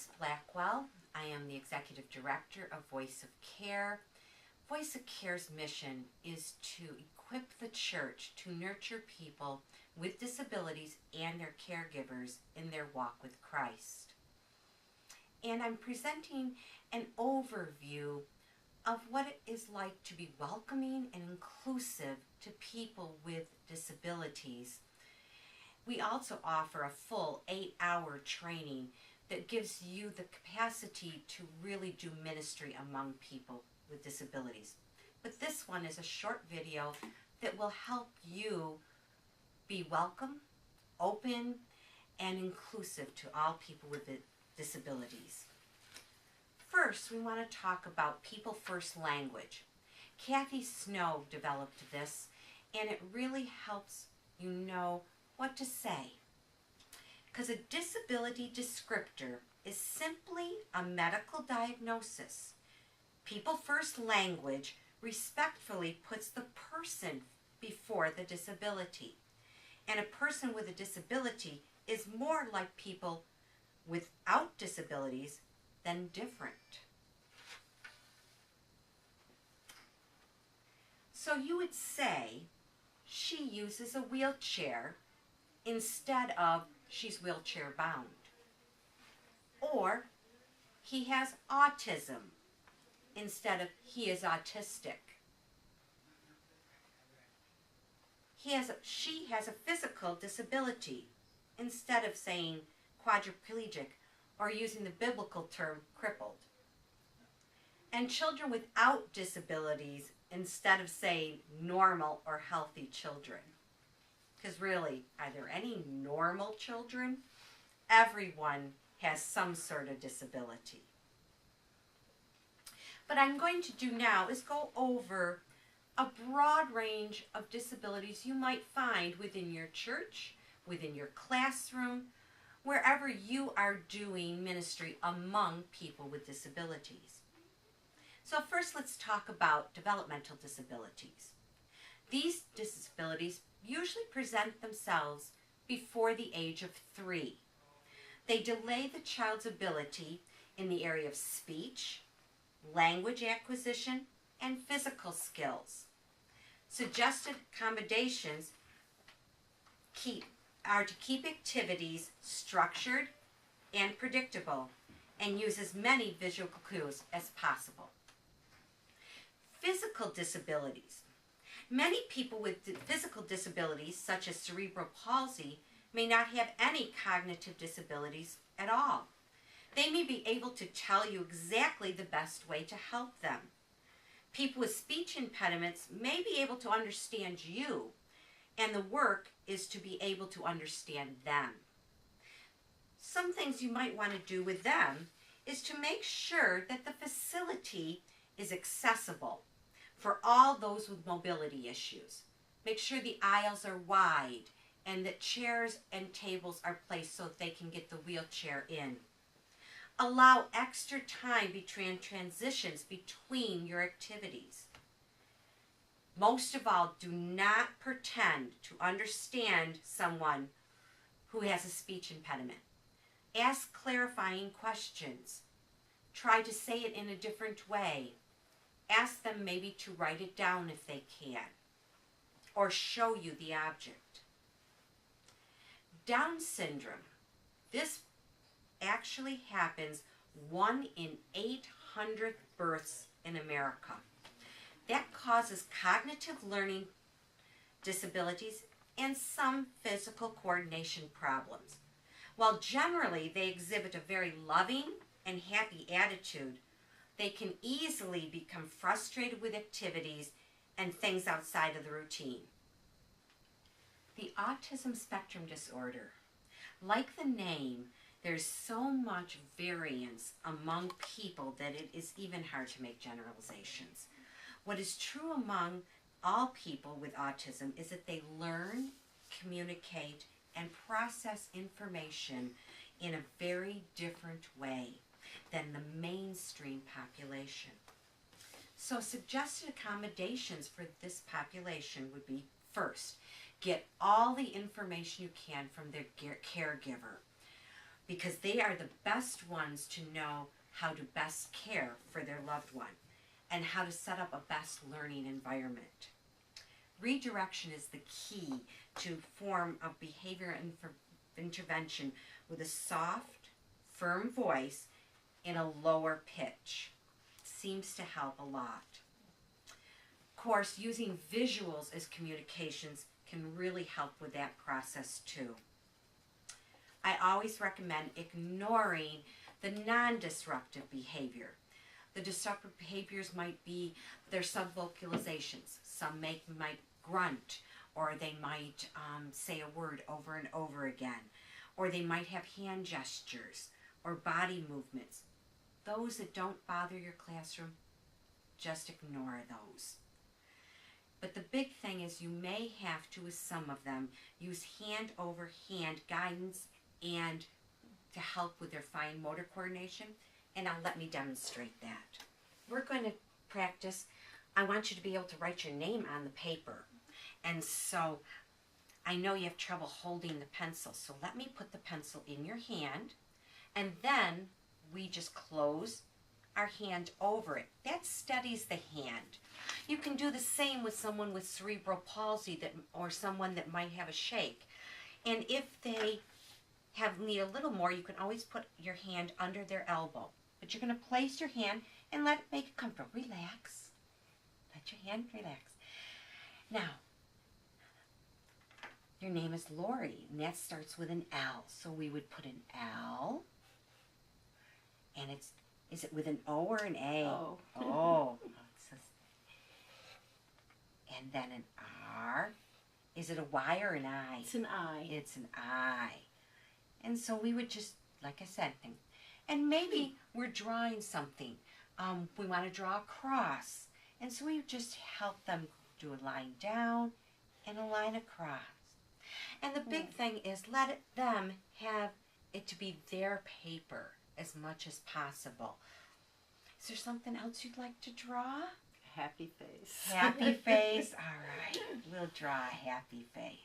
Lois Blackwell. I am the Executive Director of Voice of Care. Voice of Care's mission is to equip the church to nurture people with disabilities and their caregivers in their walk with Christ. And I'm presenting an overview of what it is like to be welcoming and inclusive to people with disabilities. We also offer a full 8-hour training that gives you the capacity to really do ministry among people with disabilities. But this one is a short video that will help you be welcome, open, and inclusive to all people with disabilities. First, we want to talk about People First language. Kathy Snow developed this, and it really helps you know what to say. Because a disability descriptor is simply a medical diagnosis. People First language respectfully puts the person before the disability. And a person with a disability is more like people without disabilities than different. So you would say she uses a wheelchair instead of she's wheelchair bound. Or he has autism instead of he is autistic. She has a physical disability instead of saying quadriplegic or using the biblical term crippled. And children without disabilities instead of saying normal or healthy children. Because really, are there any normal children? Everyone has some sort of disability. What I'm going to do now is go over a broad range of disabilities you might find within your church, within your classroom, wherever you are doing ministry among people with disabilities. So first, let's talk about developmental disabilities. These disabilities usually present themselves before the age of 3. They delay the child's ability in the area of speech, language acquisition, and physical skills. Suggested accommodations are to keep activities structured and predictable and use as many visual cues as possible. Physical disabilities. Many people with physical disabilities, such as cerebral palsy, may not have any cognitive disabilities at all. They may be able to tell you exactly the best way to help them. People with speech impediments may be able to understand you, and the work is to be able to understand them. Some things you might want to do with them is to make sure that the facility is accessible for all those with mobility issues. Make sure the aisles are wide and that chairs and tables are placed so that they can get the wheelchair in. Allow extra time between transitions between your activities. Most of all, do not pretend to understand someone who has a speech impediment. Ask clarifying questions. Try to say it in a different way. Ask them maybe to write it down if they can, or show you the object. Down syndrome. This actually happens 1 in 800 births in America. That causes cognitive learning disabilities and some physical coordination problems. While generally they exhibit a very loving and happy attitude, they can easily become frustrated with activities and things outside of the routine. The autism spectrum disorder. Like the name, there's so much variance among people that it is even hard to make generalizations. What is true among all people with autism is that they learn, communicate, and process information in a very different way than the mainstream population. So suggested accommodations for this population would be, first, get all the information you can from their caregiver. because they are the best ones to know how to best care for their loved one and how to set up a best learning environment. Redirection is the key to form a behavior intervention with a soft, firm voice in a lower pitch. Seems to help a lot. Of course, using visuals as communications can really help with that process too. I always recommend ignoring the non-disruptive behavior. The disruptive behaviors might be their subvocalizations. Some might grunt, or they might say a word over and over again, or they might have hand gestures or body movements. Those that don't bother your classroom, just ignore those. But the big thing is you may have to, with some of them, use hand-over-hand guidance and to help with their fine motor coordination. And now let me demonstrate that. We're going to practice. I want you to be able to write your name on the paper. And so I know you have trouble holding the pencil. So let me put the pencil in your hand. And then we just close our hand over it. That steadies the hand. You can do the same with someone with cerebral palsy or someone that might have a shake. And if they need a little more, you can always put your hand under their elbow. But you're going to place your hand and let it make it comfortable. Relax. Let your hand relax. Now, your name is Lori, and that starts with an L. So we would put an L. And is it with an O or an A? O. Oh. And then an R. Is it a Y or an I? It's an I. It's an I. And so we would just, like I said, think. And maybe we're drawing something. We want to draw a cross. And so we would just help them do a line down and a line across. And the big thing is let them have it to be their paper as much as possible. Is there something else you'd like to draw? Happy face. Happy face? All right. We'll draw a happy face.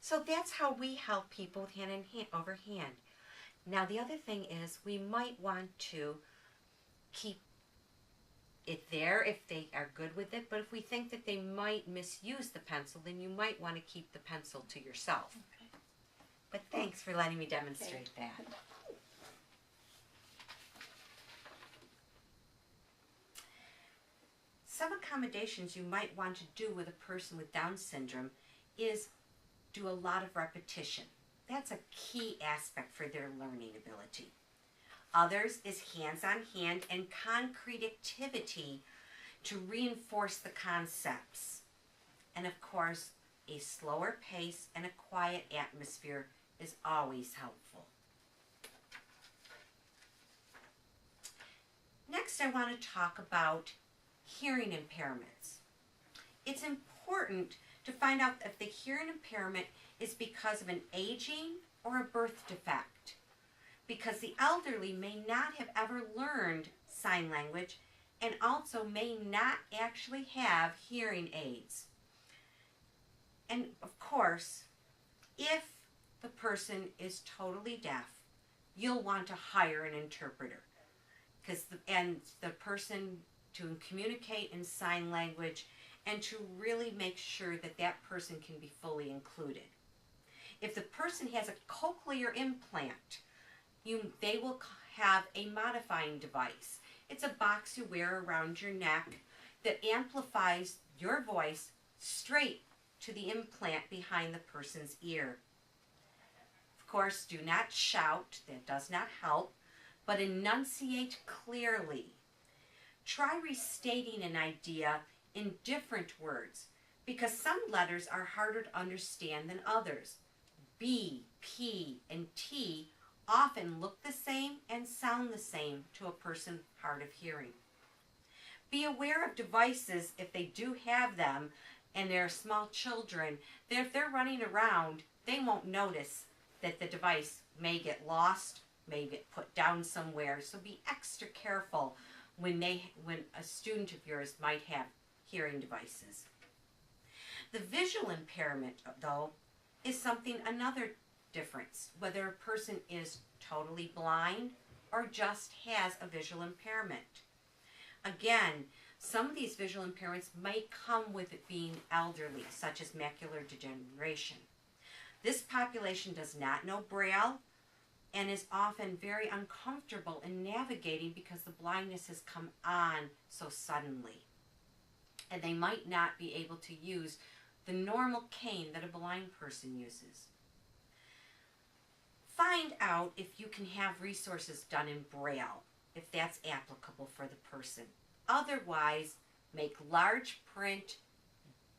So that's how we help people with hand in hand, over hand. Now the other thing is we might want to keep it there if they are good with it, but if we think that they might misuse the pencil, then you might want to keep the pencil to yourself. Okay. But thanks for letting me demonstrate that. Some accommodations you might want to do with a person with Down syndrome is do a lot of repetition. That's a key aspect for their learning ability. Others is hands-on hand and concrete activity to reinforce the concepts. And of course, a slower pace and a quiet atmosphere is always helpful. Next, I want to talk about hearing impairments. It's important to find out if the hearing impairment is because of an aging or a birth defect, because the elderly may not have ever learned sign language and also may not actually have hearing aids. And of course, if the person is totally deaf, you'll want to hire an interpreter, because the person to communicate in sign language and to really make sure that that person can be fully included. If the person has a cochlear implant, they will have a modifying device. It's a box you wear around your neck that amplifies your voice straight to the implant behind the person's ear. Of course, do not shout, that does not help, but enunciate clearly. Try restating an idea in different words, because some letters are harder to understand than others. B, P, and T often look the same and sound the same to a person hard of hearing. Be aware of devices if they do have them and they're small children. If they're running around, they won't notice that the device may get lost, may get put down somewhere. So be extra careful when a student of yours might have hearing devices. The visual impairment, though, is another difference, whether a person is totally blind or just has a visual impairment. Again, some of these visual impairments may come with it being elderly, such as macular degeneration. This population does not know Braille and is often very uncomfortable in navigating because the blindness has come on so suddenly. And they might not be able to use the normal cane that a blind person uses. Find out if you can have resources done in Braille, if that's applicable for the person. Otherwise, make large print,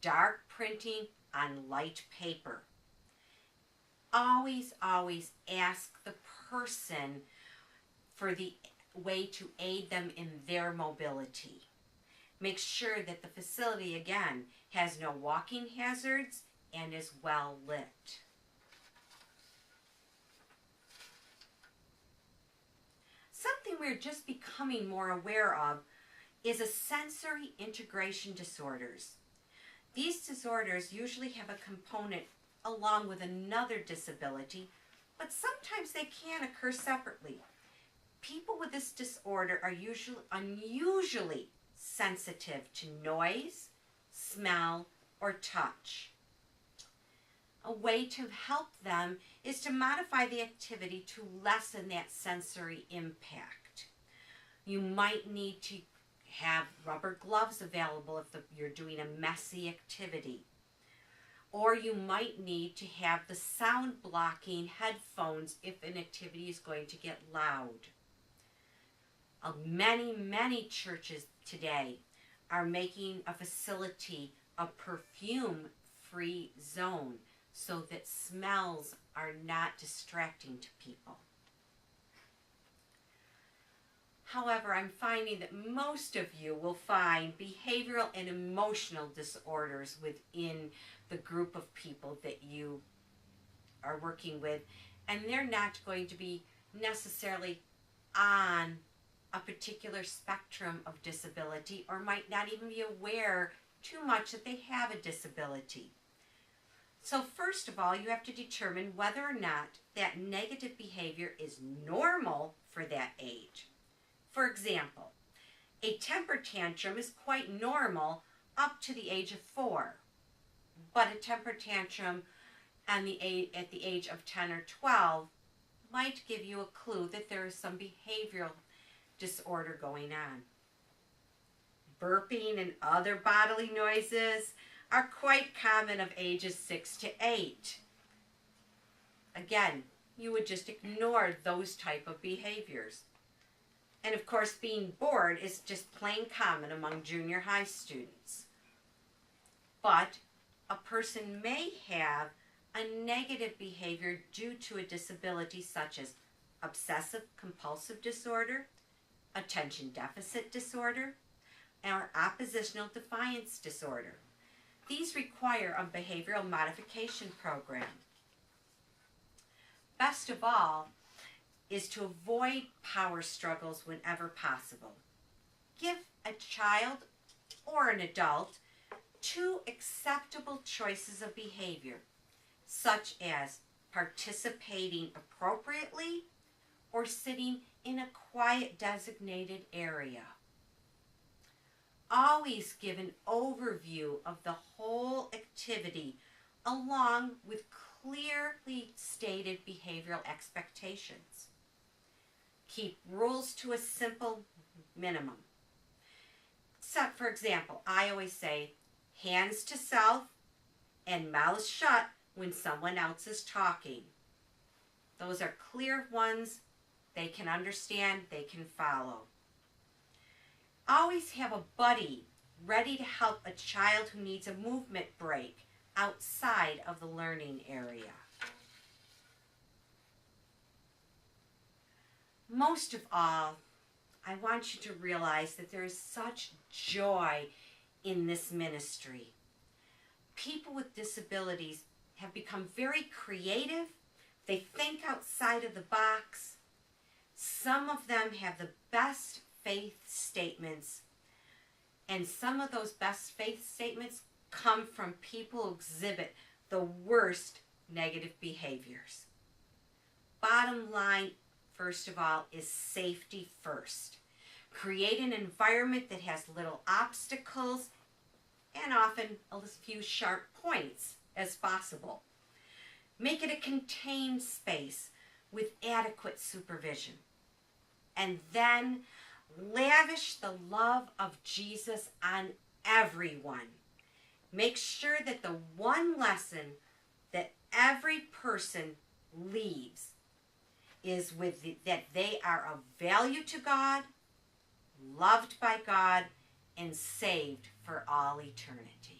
dark printing on light paper. Always, always ask the person for the way to aid them in their mobility. Make sure that the facility, again, has no walking hazards and is well lit. Something we're just becoming more aware of is a sensory integration disorders. These disorders usually have a component along with another disability, but sometimes they can occur separately. People with this disorder are unusually sensitive to noise, smell, or touch. A way to help them is to modify the activity to lessen that sensory impact. You might need to have rubber gloves available if you're doing a messy activity. Or you might need to have the sound blocking headphones if an activity is going to get loud. Many churches today are making a facility a perfume-free zone so that smells are not distracting to people. However, I'm finding that most of you will find behavioral and emotional disorders within the group of people that you are working with, and they're not going to be necessarily on a particular spectrum of disability, or might not even be aware too much that they have a disability. So first of all, you have to determine whether or not that negative behavior is normal for that age. For example, a temper tantrum is quite normal up to the age of 4, but a temper tantrum at the age of 10 or 12 might give you a clue that there is some behavioral disorder going on. Burping and other bodily noises are quite common of ages 6 to 8. Again, you would just ignore those type of behaviors. And of course, being bored is just plain common among junior high students. But a person may have a negative behavior due to a disability such as obsessive compulsive disorder, attention deficit disorder, or oppositional defiance disorder. These require a behavioral modification program. Best of all is to avoid power struggles whenever possible. Give a child or an adult 2 acceptable choices of behavior, such as participating appropriately or sitting in a quiet designated area. Always give an overview of the whole activity along with clearly stated behavioral expectations. Keep rules to a simple minimum. So, for example, I always say hands to self and mouth shut when someone else is talking. Those are clear ones. They can understand, they can follow. Always have a buddy ready to help a child who needs a movement break outside of the learning area. Most of all, I want you to realize that there is such joy in this ministry. People with disabilities have become very creative. They think outside of the box. Some of them have the best faith statements, and some of those best faith statements come from people who exhibit the worst negative behaviors. Bottom line, first of all, is safety first. Create an environment that has little obstacles and often a few sharp points as possible. Make it a contained space with adequate supervision. And then lavish the love of Jesus on everyone. Make sure that the one lesson that every person leaves is that they are of value to God, loved by God, and saved for all eternity.